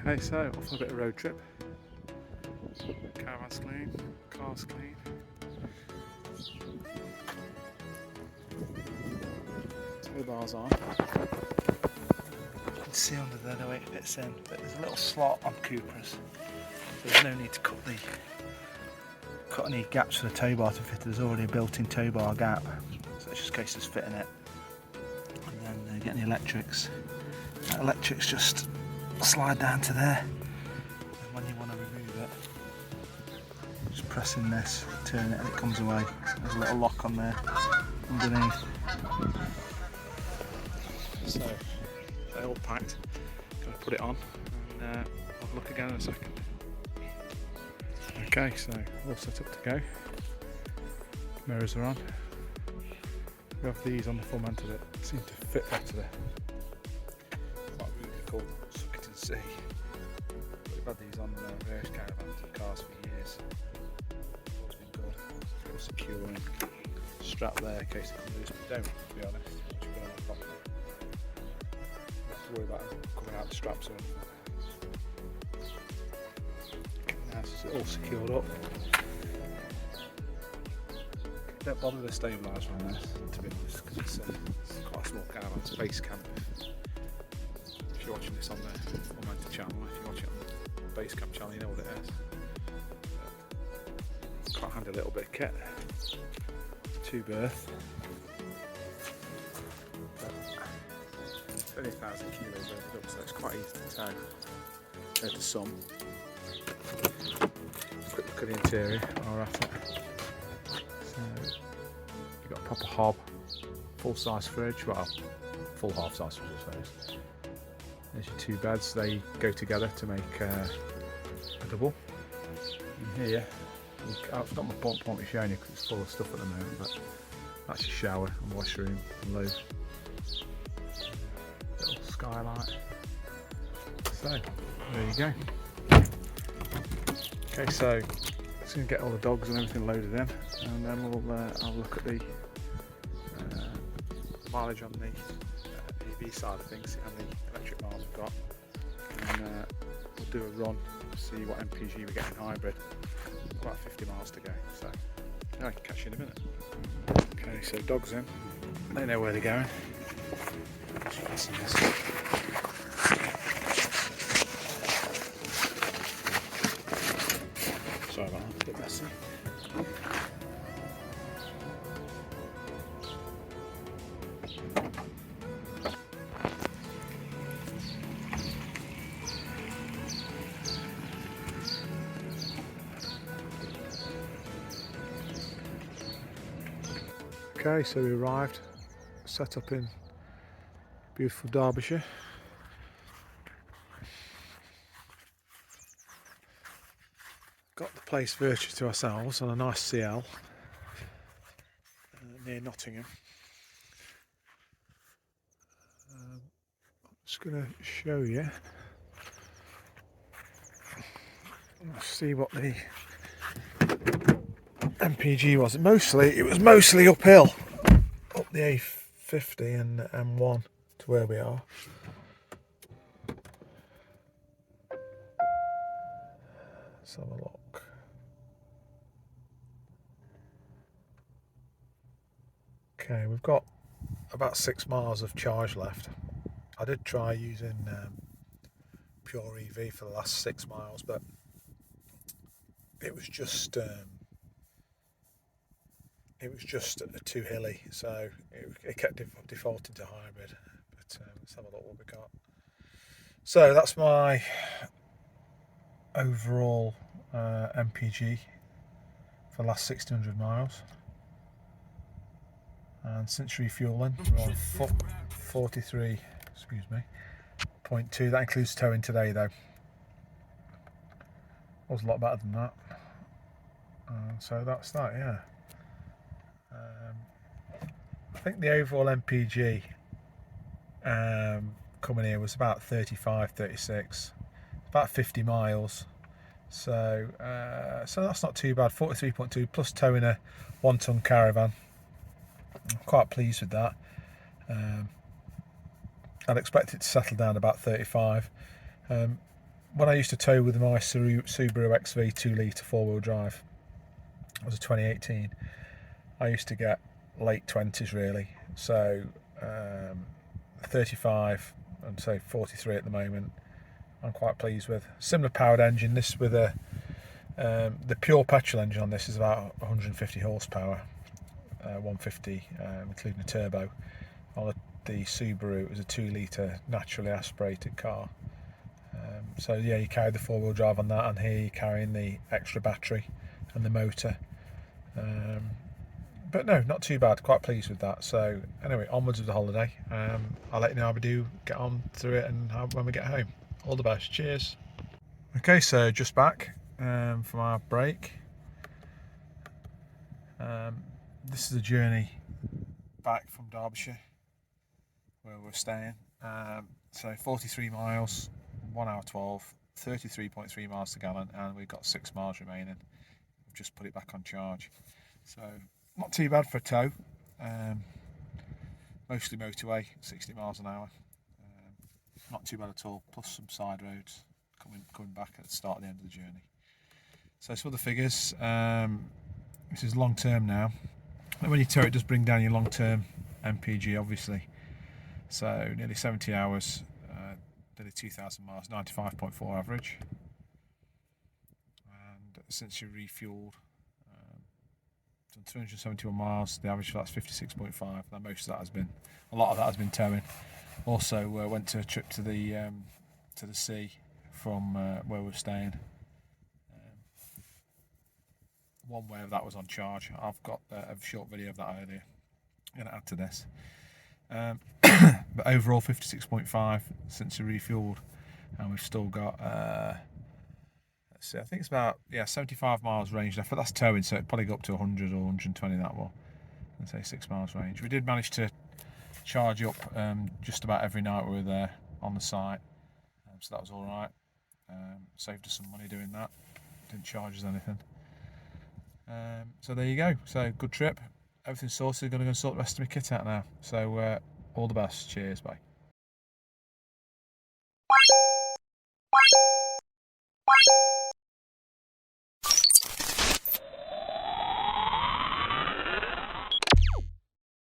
Okay, so off on a bit of road trip. Caravan's clean, car's clean. Tow bars on. You can see under there the way it fits in, but there's a little slot on Cupras. So there's no need to cut any gaps for the tow bar to fit. There's already a built-in tow bar gap, so it's just a case of fitting it. And then getting the electrics. The electrics just slide down to there. And when you want to remove it, just pressing this, turn it, and it comes away. There's a little lock on there underneath. So they're all packed. Going to put it on and have a look again in a second. Okay, so all set up to go. Mirrors are on. We have these on the Formentor that seem to fit better there. Quite really cool, suck it and see. We've had these on various caravans and cars for years. Always been good. It's real secure and strap there in case it can lose, but don't, to be honest. Once you put it on properly. You don't have to worry about them coming out the straps or anything. Now it's all secured up. Don't bother with the stabiliser on this, to be honest, because it's quite a small caravan. It's Basecamp. If you're watching this on the Formentor channel, if you watch it on the Basecamp channel, you know what it is. Quite handy little bit of kit. 2 berth. 30,000 kilos loaded up, so it's quite easy to tow compared to some. Quick look at the interior while we're at it. So you've got a proper hob, full size fridge, well, full half size fridge I suppose. There's your 2 beds, they go together to make a double. And here, I've got my point showing you because it's full of stuff at the moment, but that's your shower and washroom and loo. Little skylight. So, there you go. Okay, so just going to get all the dogs and everything loaded in, and then we'll I'll look at the mileage on the EV side of things, see how many electric miles we've got, and we'll do a run, see what MPG we get in hybrid. About 50 miles to go, so I can catch you in a minute. Okay, so dogs in, they know where they're going. Sorry about that, a bit messy. Okay, so we arrived, set up in beautiful Derbyshire. Got the place virtually to ourselves on a nice CL near Nottingham. I'm just going to show you. Let's see what the MPG was. It was mostly uphill, up the A50 and M1 to where we are. Let's have a look. Okay, we've got about 6 miles of charge left. I did try using pure EV for the last 6 miles, but it was just too hilly, so it kept defaulting to hybrid. But let's have a look what we got. So that's my overall MPG for the last 1600 miles. And since refueling, we're on 43, excuse me, 0.2. That includes towing today though. Was a lot better than that. So that's that, yeah. I think the overall MPG coming here was about 35, 36, about 50 miles. So that's not too bad. 43.2 plus towing a 1-ton caravan. I'm quite pleased with that. I'd expect it to settle down about 35. when I used to tow with my Subaru XV 2 litre 4-wheel drive, it was a 2018, I used to get late 20s really, so 35 and say 43 at the moment I'm quite pleased with. Similar powered engine, this with a the pure petrol engine on this is about 150 horsepower, 150 including a turbo. On the Subaru it was a 2 litre naturally aspirated car. So yeah, you carry the 4-wheel drive on that, and here you're carrying the extra battery and the motor. But no, not too bad, quite pleased with that. So anyway, onwards with the holiday. I'll let you know how we do get on through it and when we get home. All the best, cheers. Okay, so just back from our break. This is a journey back from Derbyshire where we're staying. So 43 miles, 1 hour 12, 33.3 miles to gallon, and we've got 6 miles remaining. We've just put it back on charge, so not too bad for a tow. Mostly motorway, 60 miles an hour. Not too bad at all, plus some side roads coming back at the start and the end of the journey. So some of the figures, this is long term now, and when you tow it does bring down your long term MPG obviously. So nearly 70 hours, nearly 2,000 miles, 95.4 average. And since you refueled, done 371 miles, the average for that's 56.5. Now most of that has been, a lot of that has been towing. Also went to a trip to the sea from where we're staying. One way of that was on charge. I've got a short video of that earlier. I'm going to add to this. But overall 56.5 since we refueled, and we've still got let's see, I think it's about 75 miles range left, but that's towing, so it'd probably go up to 100 or 120 that will, and say 6 miles range. We did manage to charge up just about every night we were there on the site, so that was all right. Saved us some money doing that, didn't charge us anything. So there you go, so good trip, everything's sorted. Going to go and sort the rest of my kit out now, so all the best, cheers, bye.